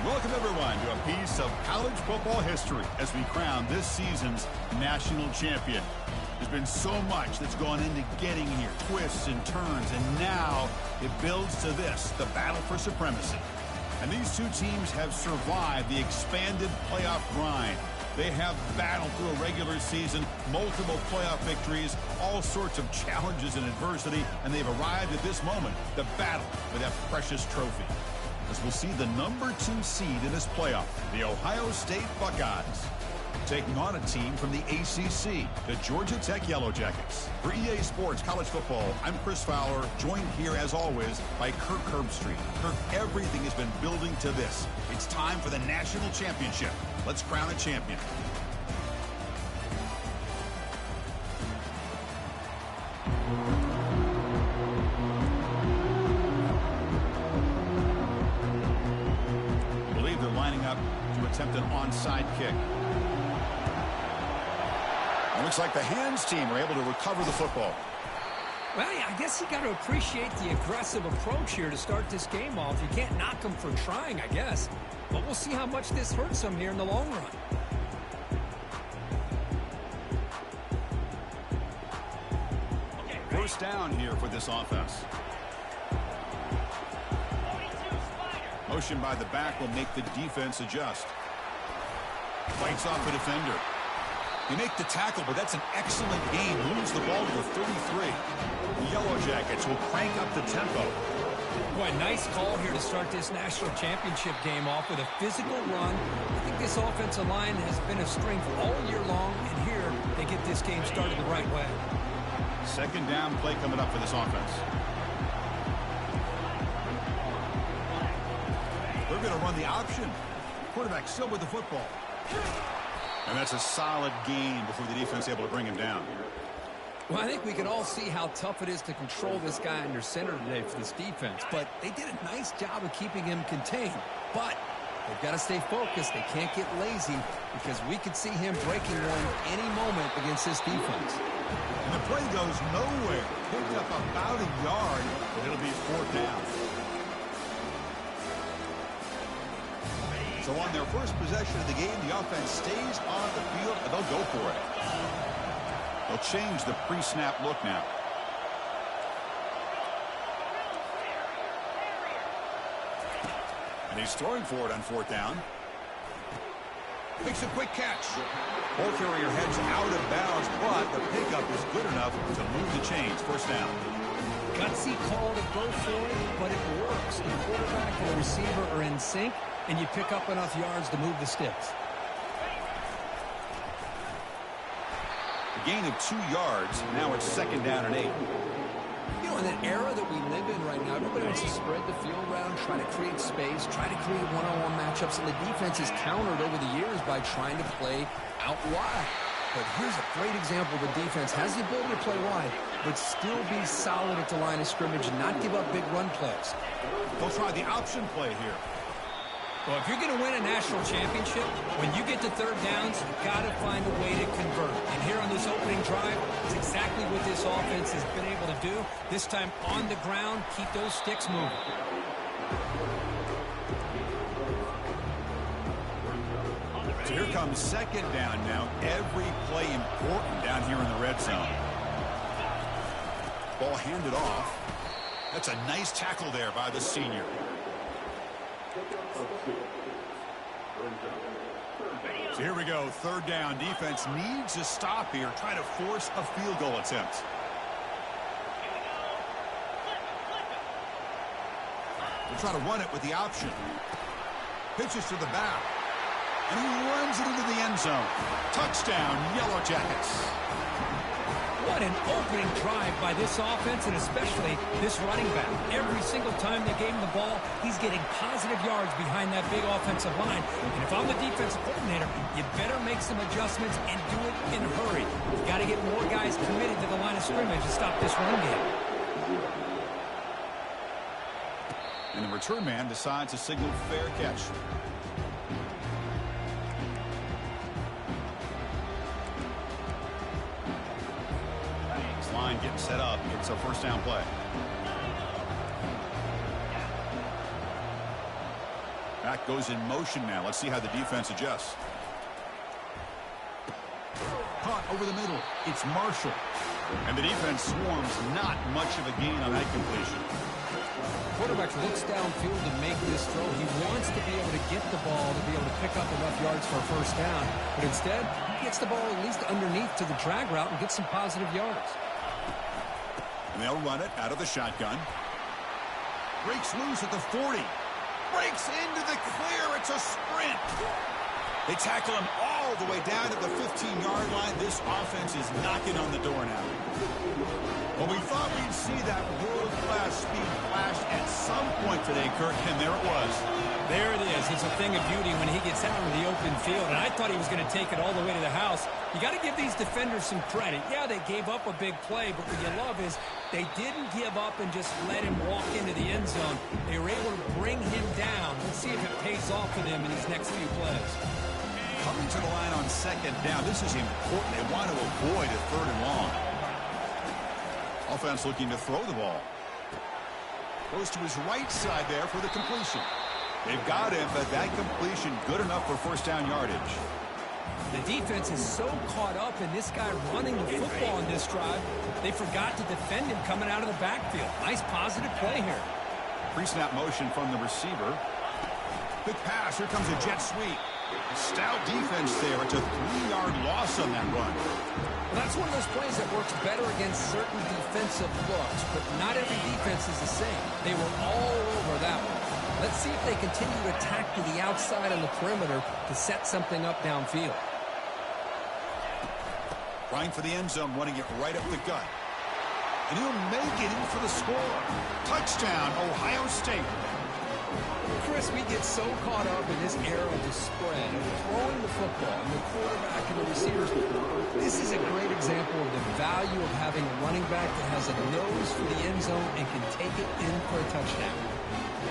Welcome, everyone, to a piece of college football history as we crown this season's national champion. There's been so much that's gone into getting here, twists and turns, and now it builds to this, the battle for supremacy. And these two teams have survived the expanded playoff grind. They have battled through a regular season, multiple playoff victories, all sorts of challenges and adversity, and they've arrived at this moment, the battle for that precious trophy. As we'll see the number 2 seed in this playoff, the Ohio State Buckeyes, taking on a team from the ACC, the Georgia Tech Yellow Jackets. For EA Sports College Football, I'm Chris Fowler, joined here as always by Kirk Herbstreit. Kirk, everything has been building to this. It's time for the national championship. Let's crown a champion. I believe they're lining up to attempt an onside kick. It looks like the hands team are able to recover the football. Well, I guess you got to appreciate the aggressive approach here to start this game off. You can't knock them for trying, I guess. But we'll see how much this hurts them here in the long run. First down here for this offense. Motion by the back will make the defense adjust. Fights off the defender. They make the tackle, but that's an excellent game. Moves the ball to the 33. The Yellow Jackets will crank up the tempo. Boy, nice call here to start this national championship game off with a physical run. I think this offensive line has been a strength all year long, and here they get this game started the right way. Second down play coming up for this offense. They're going to run the option. Quarterback still with the football. And that's a solid gain before the defense is able to bring him down. Well, I think we can all see how tough it is to control this guy under center today for this defense. But they did a nice job of keeping him contained. But they've got to stay focused. They can't get lazy because we could see him breaking one any moment against this defense. And the play goes nowhere. Picked up about a yard, but it'll be 4th down. So on their first possession of the game, the offense stays on the field, and they'll go for it. They'll change the pre-snap look now. And he's throwing for it on 4th down. Makes a quick catch. Ball carrier heads out of bounds, but the pickup is good enough to move the chains. 1st down. Gutsy call to go for it, but it works. The quarterback and the receiver are in sync, and you pick up enough yards to move the sticks. A gain of 2 yards. Now it's 2nd down and 8. You know, in an era that we live in right now, everybody wants to spread the field around, try to create space, try to create one-on-one matchups, and the defense is countered over the years by trying to play out wide. But here's a great example. The defense has the ability to play wide, but still be solid at the line of scrimmage and not give up big run plays. They'll try the option play here. Well, if you're going to win a national championship, when you get to 3rd downs, you've got to find a way to convert. And here on this opening drive, it's exactly what this offense has been able to do. This time on the ground, keep those sticks moving. So here comes 2nd down now. Every play important down here in the red zone. Ball handed off. That's a nice tackle there by the senior. So here we go, 3rd down. Defense needs a stop here, trying to force a field goal attempt. They'll try to run it with the option. Pitches to the back. And he runs it into the end zone. Touchdown, Yellow Jackets. What an opening drive by this offense, and especially this running back. Every single time they gave him the ball, he's getting positive yards behind that big offensive line. And if I'm the defensive coordinator, you better make some adjustments and do it in a hurry. You've got to get more guys committed to the line of scrimmage to stop this run game. And the return man decides to signal fair catch. Line getting set up. It's a 1st down play. That goes in motion now. Let's see how the defense adjusts. Caught over the middle. It's Marshall. And the defense swarms. Not much of a gain on that completion. Quarterback looks downfield to make this throw. He wants to be able to get the ball to be able to pick up enough yards for a first down. But instead, he gets the ball at least underneath to the drag route and gets some positive yards. And they'll run it out of the shotgun. Breaks loose at the 40. Breaks into the clear. It's a sprint. They tackle him all the way down to the 15-yard line. This offense is knocking on the door now. Well, we thought we'd see that world-class speed flash at some point today, Kirk, and there it was. There it is. It's a thing of beauty when he gets out in the open field, and I thought he was going to take it all the way to the house. You got to give these defenders some credit. Yeah, they gave up a big play, but what you love is they didn't give up and just let him walk into the end zone. They were able to bring him down. Let's see if it pays off for them in these next few plays. Coming to the line on second down. This is important. They want to avoid a third and long. Offense looking to throw the ball. Goes to his right side there for the completion. They've got him, but that completion good enough for first down yardage. The defense is so caught up in this guy running the football in this drive, they forgot to defend him coming out of the backfield. Nice positive play here. Pre-snap motion from the receiver. Quick pass. Here comes a jet sweep. Stout defense there. It's a 3-yard loss on that run. Well, that's one of those plays that works better against certain defensive looks, but not every defense is the same. They were all over that one. Let's see if they continue to attack to the outside on the perimeter to set something up downfield. Trying for the end zone, running it right up the gut. And he'll make it in for the score. Touchdown, Ohio State. Chris, we get so caught up in this era of the spread, of throwing the football, and the quarterback and the receivers. This is a great example of the value of having a running back that has a nose for the end zone and can take it in for a touchdown.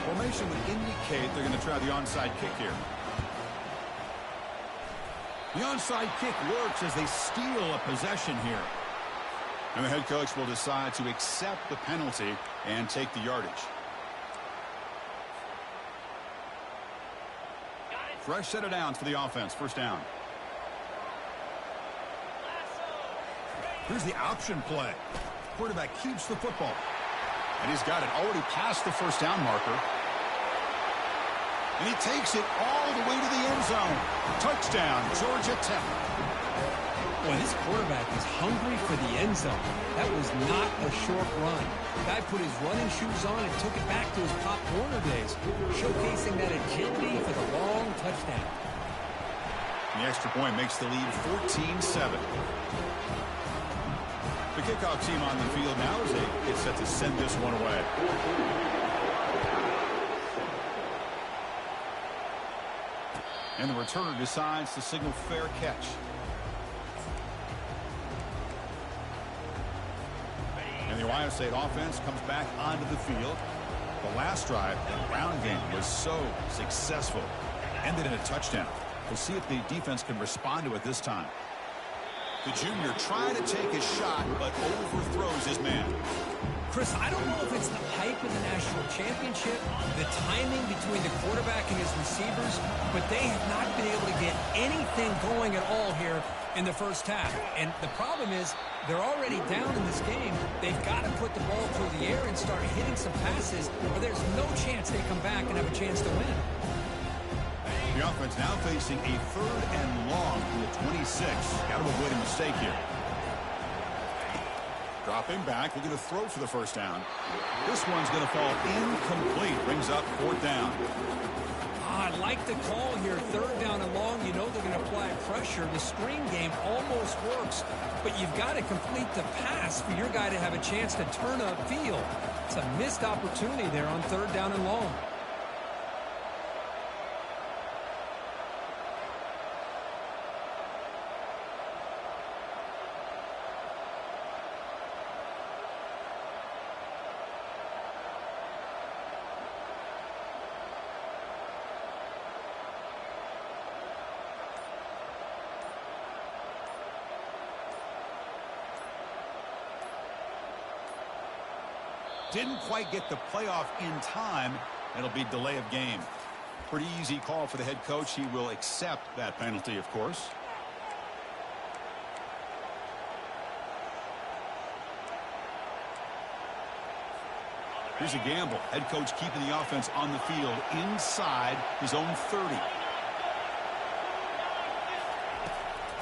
Formation would indicate they're going to try the onside kick here. The onside kick works as they steal a possession here. And the head coach will decide to accept the penalty and take the yardage. Fresh set of downs for the offense. First down. Here's the option play. Quarterback keeps the football. And he's got it already past the first down marker. And he takes it all the way to the end zone. Touchdown, Georgia Tech. Boy, this quarterback is hungry for the end zone. That was not a short run. The guy put his running shoes on and took it back to his Pop Warner days, showcasing that agility for the long touchdown. The extra point makes the lead 14-7. The kickoff team on the field now as they get set to send this one away. And the returner decides to signal fair catch. And the Ohio State offense comes back onto the field. The last drive, the ground game, was so successful. Ended in a touchdown. We'll see if the defense can respond to it this time. The junior trying to take a shot, but overthrows his man. Chris, I don't know if it's the hype of the national championship, the timing between the quarterback and his receivers, but they have not been able to get anything going at all here in the first half. And the problem is they're already down in this game. They've got to put the ball through the air and start hitting some passes, or there's no chance they come back and have a chance to win. The offense now facing a third and long from the 26. Got to avoid a mistake here. Dropping back, looking to throw for the first down. This one's going to fall incomplete. Brings up fourth down. I like the call here. Third down and long. You know they're going to apply pressure. The screen game almost works, but you've got to complete the pass for your guy to have a chance to turn upfield. It's a missed opportunity there on third down and long. Didn't quite get the playoff in time. It'll be delay of game. Pretty easy call for the head coach. He will accept that penalty, of course. Here's a gamble. Head coach keeping the offense on the field inside his own 30.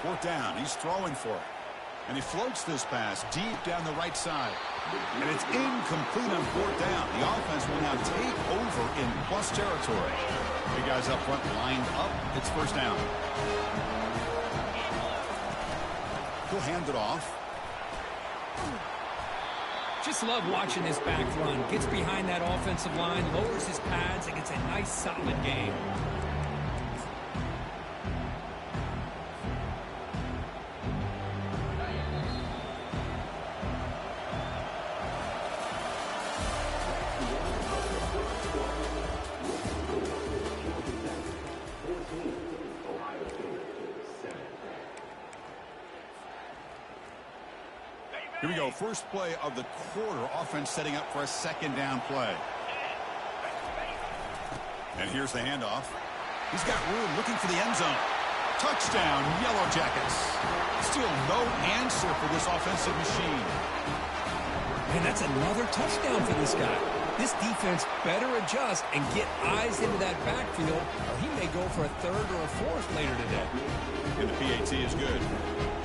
Fourth down. He's throwing for it. And he floats this pass deep down the right side. And it's incomplete on fourth down. The offense will now take over in plus territory. The guys up front lined up. It's first down. He'll hand it off. Just love watching this back run. Gets behind that offensive line, lowers his pads, and gets a nice, solid gain. Here we go. First play of the quarter. Offense setting up for a second down play. And here's the handoff. He's got room looking for the end zone. Touchdown, Yellow Jackets. Still no answer for this offensive machine. Man, that's another touchdown for this guy. This defense better adjust and get eyes into that backfield, or he may go for a third or a fourth later today. And the PAT is good.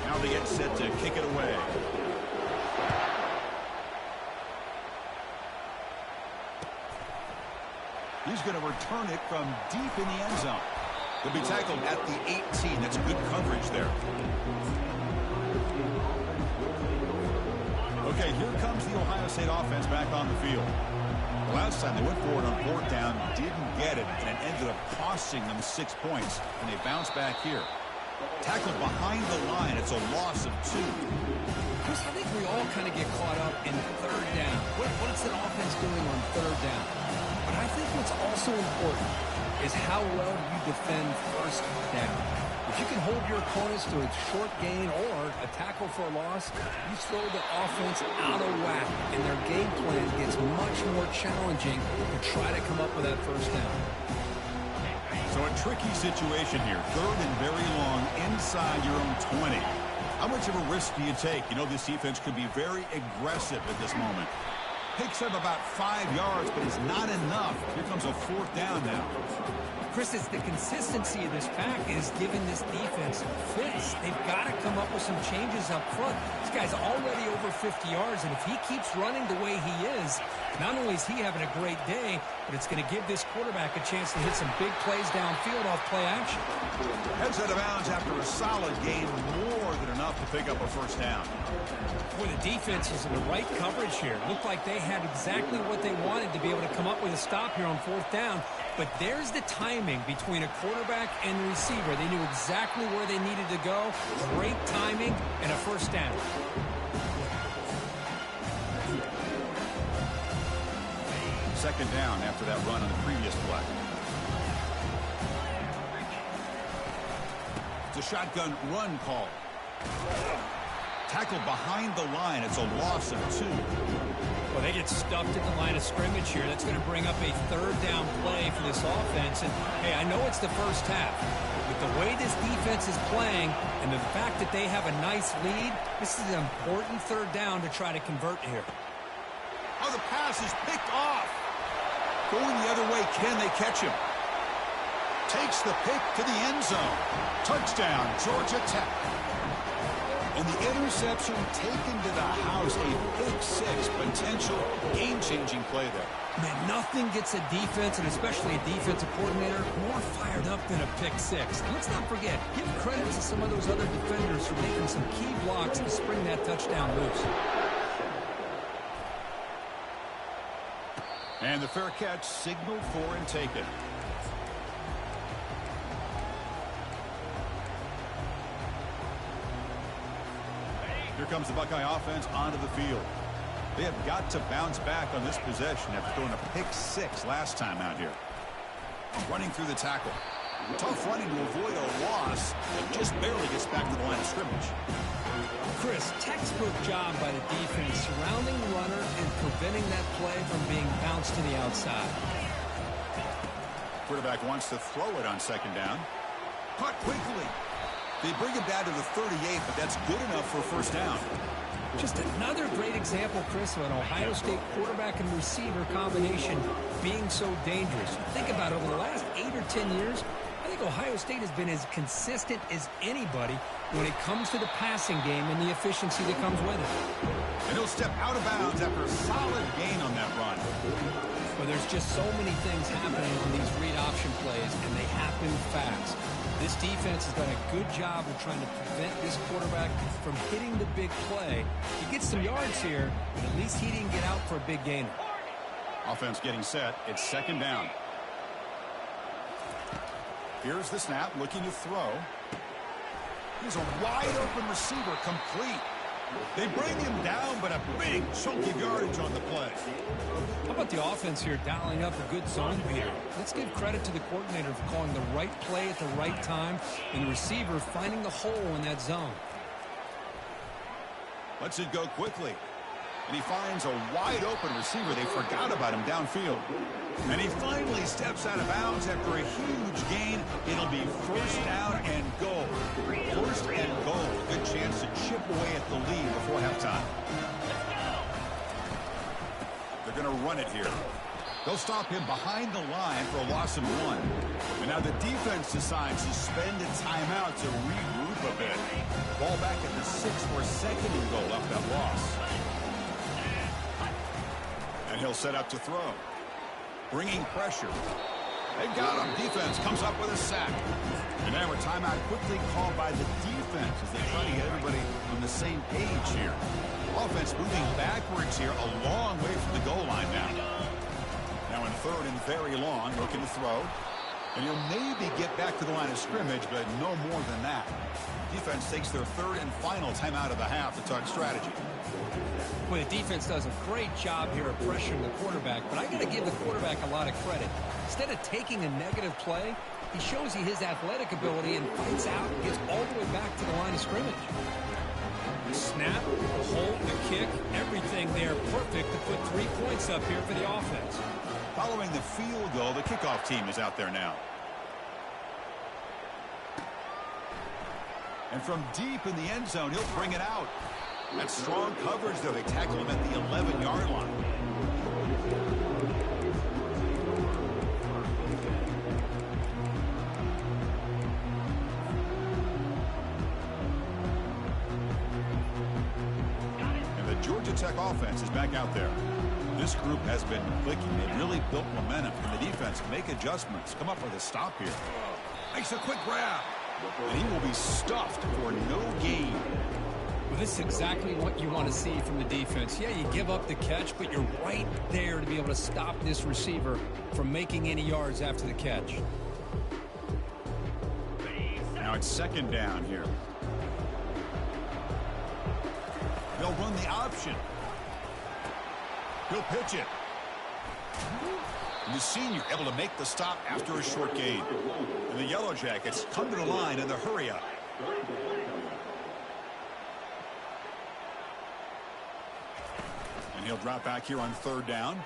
Now they get set to kick it away. He's going to return it from deep in the end zone. He'll be tackled at the 18. That's good coverage there. Okay, here comes the Ohio State offense back on the field. The last time they went forward on fourth down, didn't get it, and it ended up costing them 6 points. And they bounce back here. Tackled behind the line. It's a loss of 2. Chris, I think we all kind of get caught up in third down. What's an offense doing on third down? But I think what's also important is how well you defend first down. If you can hold your opponents to a short gain or a tackle for a loss, you throw the offense out of whack, and their game plan gets much more challenging to try to come up with that first down. So a tricky situation here. Third and very long inside your own 20. How much of a risk do you take? You know, this defense could be very aggressive at this moment. Picks up about 5 yards, but it's not enough. Here comes a fourth down now. Chris, it's the consistency of this pack is giving this defense fits. They've got to come up with some changes up front. This guy's already over 50 yards, and if he keeps running the way he is, not only is he having a great day, but it's going to give this quarterback a chance to hit some big plays downfield off play action. Heads out of bounds after a solid gain, more than enough to pick up a first down. Boy, the defense is in the right coverage here. Looked like they had exactly what they wanted to be able to come up with a stop here on fourth down. But there's the timing between a quarterback and the receiver. They knew exactly where they needed to go. Great timing and a first down. Second down after that run on the previous play. It's a shotgun run call. Tackled behind the line. It's a loss of 2. Well, they get stuffed at the line of scrimmage here. That's going to bring up a third down play for this offense. And, hey, I know it's the first half. With the way this defense is playing and the fact that they have a nice lead, this is an important third down to try to convert here. Oh, the pass is picked off. Going the other way, can they catch him? Takes the pick to the end zone. Touchdown, Georgia Tech. And the interception taken to the house, a big 6, potential game-changing play there. Man, nothing gets a defense, and especially a defensive coordinator, more fired up than a pick 6. And let's not forget, give credit to some of those other defenders for making some key blocks to spring that touchdown loose. And the fair catch signaled for and taken. Here comes the Buckeye offense onto the field. They have got to bounce back on this possession after throwing a pick 6 last time out here. Running through the tackle. Tough running to avoid a loss, and just barely gets back to the line of scrimmage. Chris, textbook job by the defense surrounding the runner and preventing that play from being bounced to the outside. Quarterback wants to throw it on second down. Caught quickly. They bring him down to the 38, but that's good enough for a first down. Just another great example, Chris, of an Ohio State quarterback and receiver combination being so dangerous. Think about it, over the last 8 or 10 years, I think Ohio State has been as consistent as anybody when it comes to the passing game and the efficiency that comes with it. And he'll step out of bounds after a solid gain on that run. Well, there's just so many things happening on these read option plays, and they happen fast. This defense has done a good job of trying to prevent this quarterback from hitting the big play. He gets some yards here, but at least he didn't get out for a big gainer. Offense getting set. It's second down. Here's the snap, looking to throw. He's a wide-open receiver, complete. They bring him down, but a big chunk of yardage on the play. How about the offense here dialing up a good zone beater? Let's give credit to the coordinator for calling the right play at the right time and the receiver finding the hole in that zone. Lets it go quickly. And he finds a wide-open receiver. They forgot about him downfield. And he finally steps out of bounds after a huge gain. It'll be first down and goal. First and goal. Good chance to chip away at the lead before halftime. They're going to run it here. They'll stop him behind the line for a loss of 1. And now the defense decides to spend a timeout to regroup a bit. Ball back at the 6 for a second and goal after that loss. And he'll set up to throw. Bringing pressure. They got him. Defense comes up with a sack. And now a timeout quickly called by the defense as they try to get everybody on the same page here. Offense moving backwards here a long way from the goal line now. Now in third and very long, looking to throw. And he'll maybe get back to the line of scrimmage, but no more than that. Defense takes their third and final timeout of the half to talk strategy. Well, the defense does a great job here of pressuring the quarterback, but I got to give the quarterback a lot of credit. Instead of taking a negative play, he shows you his athletic ability and fights out and gets all the way back to the line of scrimmage. The snap, the hold, the kick, everything there perfect to put 3 points up here for the offense. Following the field goal, the kickoff team is out there now. And from deep in the end zone, he'll bring it out. That's strong coverage, though. They tackle him at the 11-yard line. And the Georgia Tech offense is back out there. This group has been clicking. They really built momentum. And the defense make adjustments. Come up with a stop here. Makes a quick grab. And he will be stuffed for no gain. Well, this is exactly what you want to see from the defense. Yeah, you give up the catch, but you're right there to be able to stop this receiver from making any yards after the catch. Now it's second down here. They'll run the option. He'll pitch it. And the senior able to make the stop after a short gain. And the Yellow Jackets come to the line in the hurry up. And he'll drop back here on third down.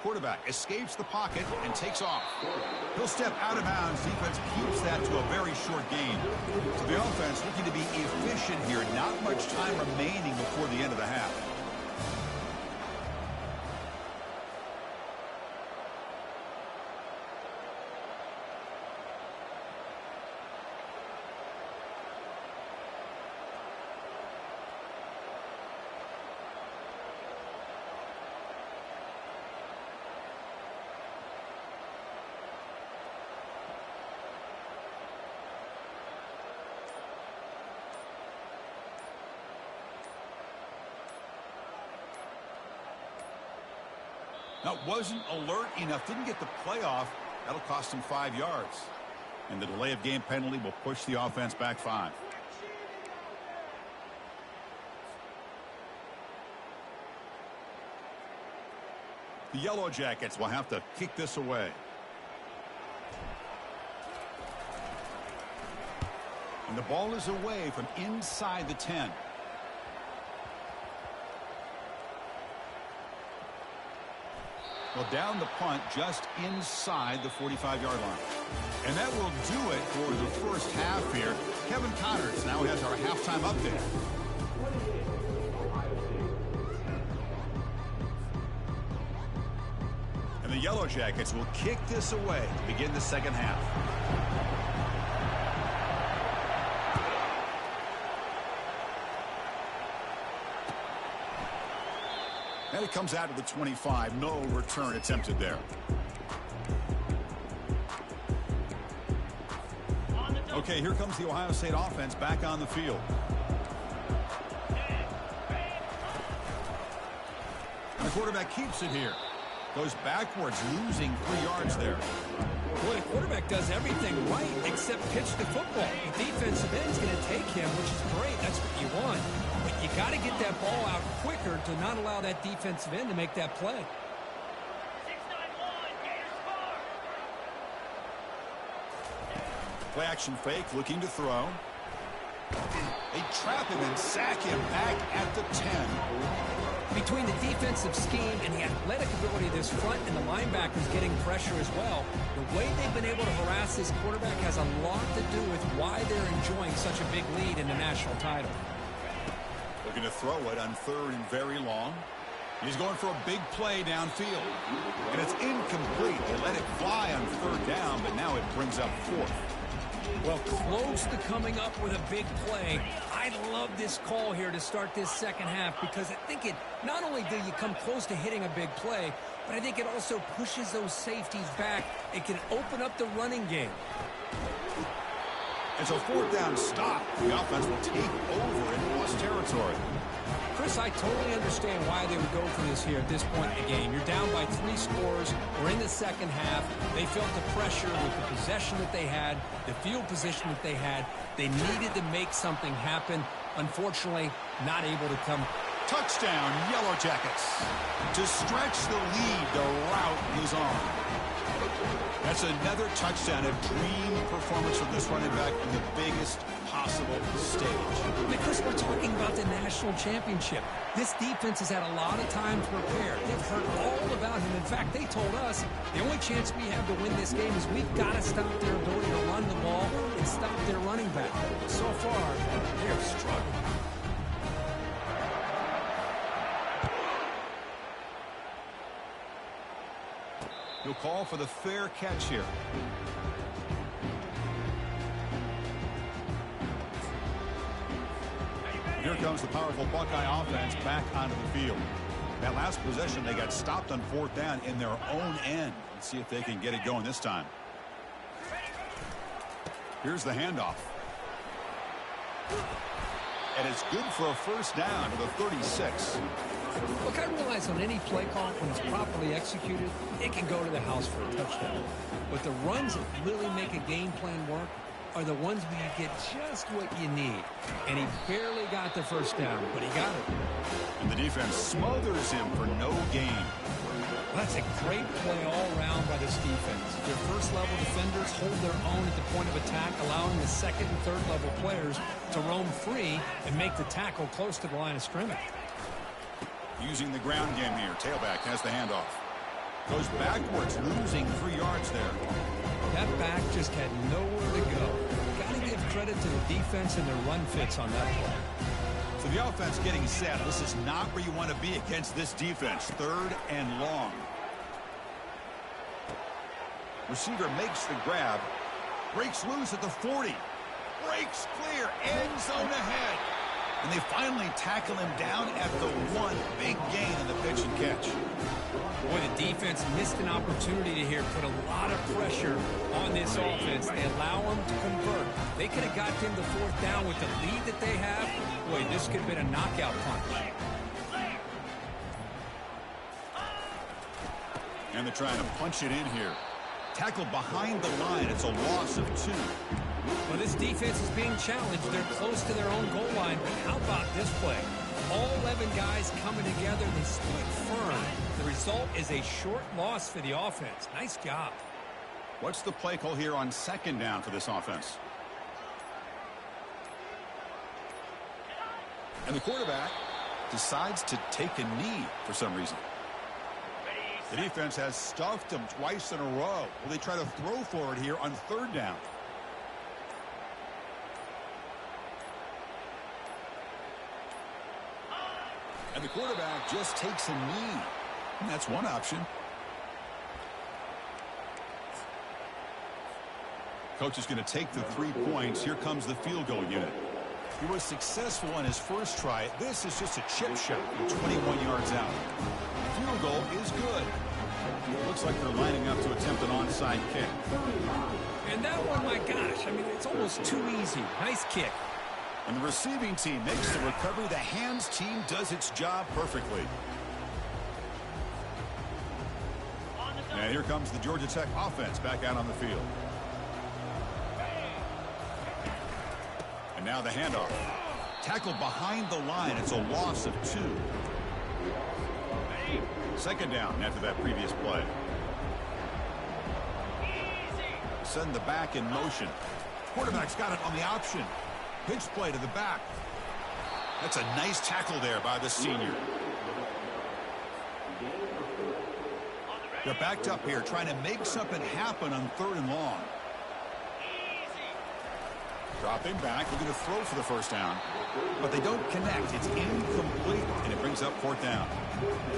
Quarterback escapes the pocket and takes off. He'll step out of bounds. Defense keeps that to a very short gain. So the offense looking to be efficient here. Not much time remaining before the end of the half. Now, wasn't alert enough, didn't get the play off. That'll cost him 5 yards. And the delay of game penalty will push the offense back 5. The Yellow Jackets will have to kick this away. And the ball is away from inside the 10. Well, down the punt just inside the 45-yard line. And that will do it for the first half here. Kevin Connors now has our halftime update. And the Yellow Jackets will kick this away to begin the second half. And it comes out to the 25. No return attempted there. Okay, here comes the Ohio State offense back on the field. And the quarterback keeps it here. Goes backwards, losing 3 yards there. Boy, the quarterback does everything right except pitch the football. The defensive end's going to take him, which is great. That's what you want. But you got to get that ball out quicker to not allow that defensive end to make that play. Play action fake, looking to throw. They trap him and sack him back at the 10. Between the defensive scheme and the athletic ability of this front and the linebackers getting pressure as well, the way they've been able to harass this quarterback has a lot to do with why they're enjoying such a big lead in the national title. Looking to throw it on 3rd and very long. He's going for a big play downfield. And it's incomplete. They let it fly on 3rd down, but now it brings up 4th. Well, close to coming up with a big play. I love this call here to start this second half because I think it not only do you come close to hitting a big play, but I think it also pushes those safeties back. It can open up the running game. It's a 4th down stop. The offense will take over in lost territory. Chris, I totally understand why they would go for this here at this point in the game. You're down by 3 scores. We're in the second half. They felt the pressure with the possession that they had, the field position that they had. They needed to make something happen. Unfortunately, not able to come. Touchdown, Yellow Jackets. To stretch the lead, the route is on. That's another touchdown, a dream performance from this running back in the biggest possible stage. Chris, we're talking about the national championship. This defense has had a lot of time to prepare. They've heard all about him. In fact, they told us the only chance we have to win this game is we've got to stop their ability to run the ball and stop their running back. So far, they're struggling. He'll call for the fair catch here. Here comes the powerful Buckeye offense back onto the field. That last possession, they got stopped on 4th down in their own end. Let's see if they can get it going this time. Here's the handoff. And it's good for a first down to the 36. Look, I realize on any play call, when it's properly executed, it can go to the house for a touchdown. But the runs that really make a game plan work are the ones where you get just what you need. And he barely got the first down, but he got it. And the defense smothers him for no gain. Well, that's a great play all around by this defense. Their first-level defenders hold their own at the point of attack, allowing the second and third-level players to roam free and make the tackle close to the line of scrimmage. Using the ground game here. Tailback has the handoff. Goes backwards, losing 3 yards there. That back just had nowhere to go. Got to give credit to the defense and their run fits on that play. So the offense getting set. This is not where you want to be against this defense. 3rd and long. Receiver makes the grab. Breaks loose at the 40. Breaks clear. End zone ahead. And they finally tackle him down at the 1. Big gain in the pitch and catch. Boy, the defense missed an opportunity to here put a lot of pressure on this offense. They allow them to convert. They could have got them to 4th down with the lead that they have. Boy, this could have been a knockout punch. And they're trying to punch it in here. Tackled behind the line. It's a loss of 2. Well, this defense is being challenged. They're close to their own goal line. But how about this play? All 11 guys coming together. They stood firm. The result is a short loss for the offense. Nice job. What's the play call here on 2nd down for this offense? And the quarterback decides to take a knee for some reason. The defense has stuffed them twice in a row. Will they try to throw for it here on third down? And the quarterback just takes a knee. And that's one option. Coach is going to take the 3 points. Here comes the field goal unit. He was successful on his first try. This is just a chip shot from 21 yards out. The field goal is good. Looks like they're lining up to attempt an onside kick. And that one, my gosh, I mean, it's almost too easy. Nice kick. When the receiving team makes the recovery, the hands team does its job perfectly. And here comes the Georgia Tech offense back out on the field. And now the handoff. Tackled behind the line. It's a loss of 2. Second down after that previous play. Send the back in motion. Quarterback's got it on the option. Pitch play to the back. That's a nice tackle there by the senior. They're backed up here trying to make something happen on 3rd and long. Dropping back, looking to throw for the first down. But they don't connect. It's incomplete, and it brings up 4th down.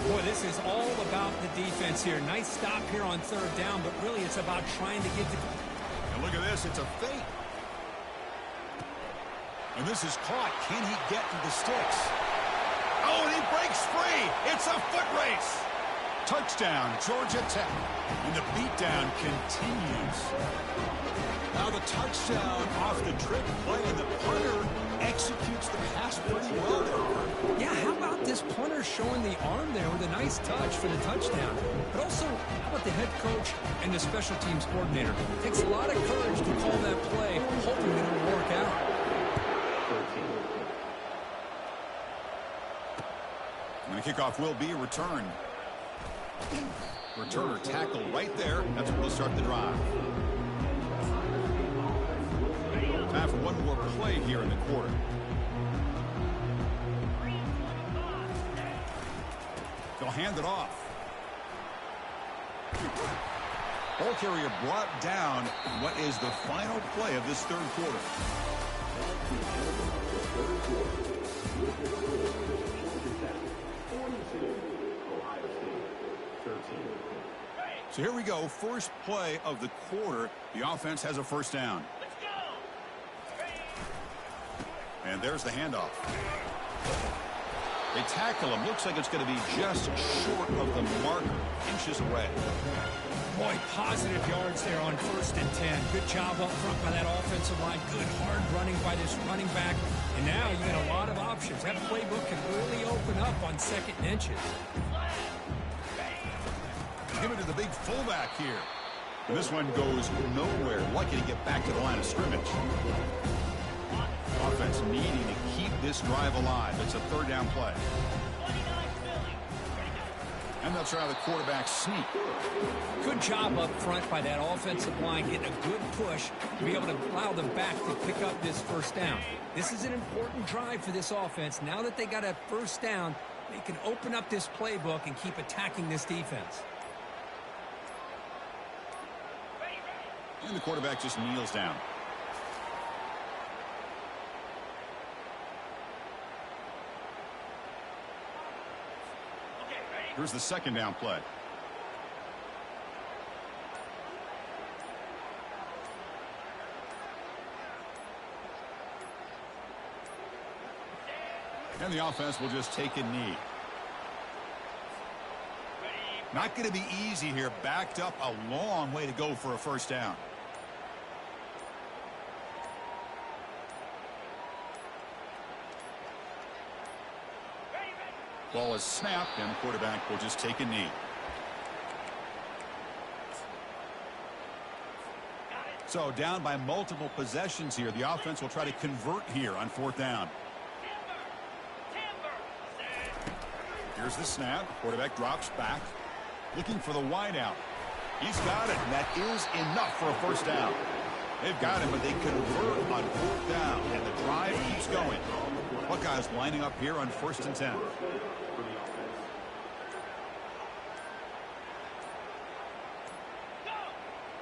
Boy, this is all about the defense here. Nice stop here on 3rd down, but really it's about trying to get the... And look at this. It's a fake. And this is caught. Can he get to the sticks? Oh, and he breaks free. It's a foot race. Touchdown, Georgia Tech. And the beatdown continues. Now the touchdown off the trick play, and the punter executes the pass pretty well there. Yeah, how about this punter showing the arm there with a nice touch for the touchdown? But also, how about the head coach and the special teams coordinator? It takes a lot of courage to call that play, hoping that it will work out. And the kickoff will be returned. Returner tackle right there. That's what will start the drive. Time for one more play here in the quarter. They'll hand it off. Ball carrier brought down. What is the final play of this 3rd quarter? So here we go. First play of the quarter. The offense has a first down. And there's the handoff. They tackle him. Looks like it's going to be just short of the marker. Inches away. Boy, positive yards there on 1st and 10. Good job up front by that offensive line. Good hard running by this running back. And now you got a lot of options. That playbook can really open up on 2nd and inches. Give it to the big fullback here. And this one goes nowhere. Lucky to get back to the line of scrimmage. Offense needing to keep this drive alive. It's a 3rd down play. And they'll try the quarterback sneak. Good job up front by that offensive line, getting a good push to be able to allow them back to pick up this first down. This is an important drive for this offense. Now that they got a first down, they can open up this playbook and keep attacking this defense. And the quarterback just kneels down. Here's the 2nd down play. And the offense will just take a knee. Not going to be easy here. Backed up a long way to go for a first down. Ball is snapped, and the quarterback will just take a knee. So down by multiple possessions here. The offense will try to convert here on 4th down. Here's the snap. Quarterback drops back. Looking for the wideout. He's got it, and that is enough for a first down. They've got him, but they convert on 4th down, and the drive keeps going. Buckeyes lining up here on 1st and 10.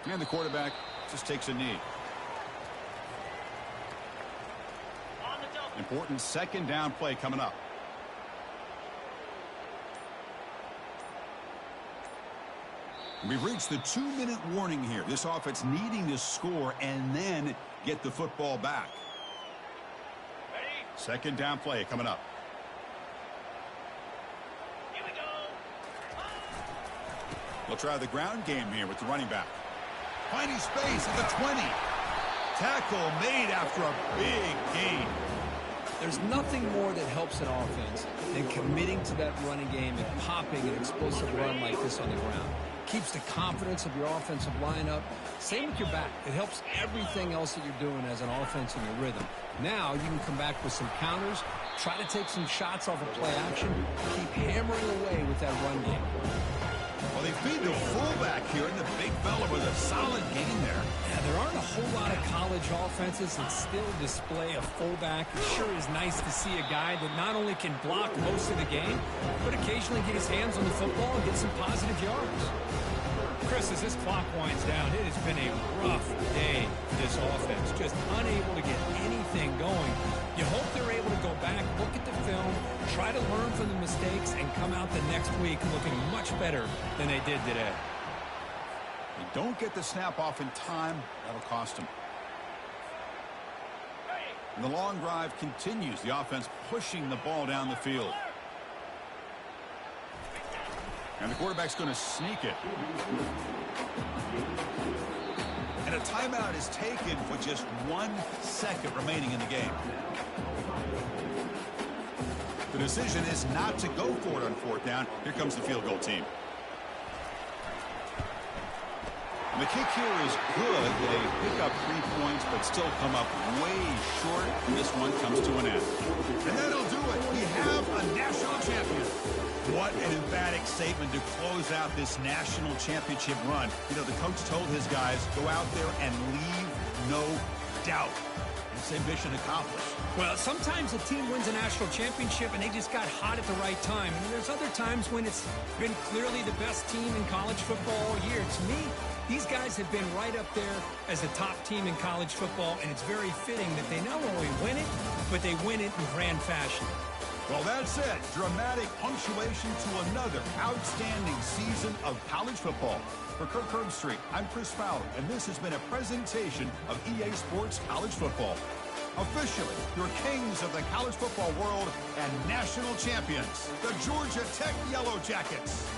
And the quarterback just takes a knee. Important second down play coming up. We've reached the 2-minute warning here. This offense needing to score and then get the football back. Ready? Second down play coming up. Here we go. We'll try the ground game here with the running back. Finding space at the 20. Tackle made after a big gain. There's nothing more that helps an offense than committing to that running game and popping an explosive run like this on the ground. Keeps the confidence of your offensive lineup. Same with your back. It helps everything else that you're doing as an offense in your rhythm. Now you can come back with some counters, try to take some shots off of play action, keep hammering away with that run game. Well, they feed the fullback here, and the big fella with a solid gain there. Yeah, there aren't a whole lot of college offenses that still display a fullback. It sure is nice to see a guy that not only can block most of the game, but occasionally get his hands on the football and get some positive yards. Chris, as this clock winds down, it has been a rough day for this offense. Just unable to get anything going. You hope they're able to go back, look at the film, try to learn from the mistakes, and come out the next week looking much better than they did today. They don't get the snap off in time. That'll cost them. And the long drive continues. The offense pushing the ball down the field. And the quarterback's going to sneak it. And a timeout is taken with just 1 second remaining in the game. The decision is not to go for it on 4th down. Here comes the field goal team. And the kick here is good. They pick up 3 points, but still come up way short. And this one comes to an end. And that'll do it. We have a national champion. What an emphatic statement to close out this national championship run. You know, the coach told his guys, go out there and leave no doubt. And say mission accomplished. Well, sometimes a team wins a national championship and they just got hot at the right time. And there's other times when it's been clearly the best team in college football all year. To me, these guys have been right up there as the top team in college football, and it's very fitting that they not only win it, but they win it in grand fashion. Well, that's it. Dramatic punctuation to another outstanding season of college football. For Kirk Herbstreit, I'm Chris Fowler, and this has been a presentation of EA Sports College Football. Officially, your kings of the college football world and national champions, the Georgia Tech Yellow Jackets.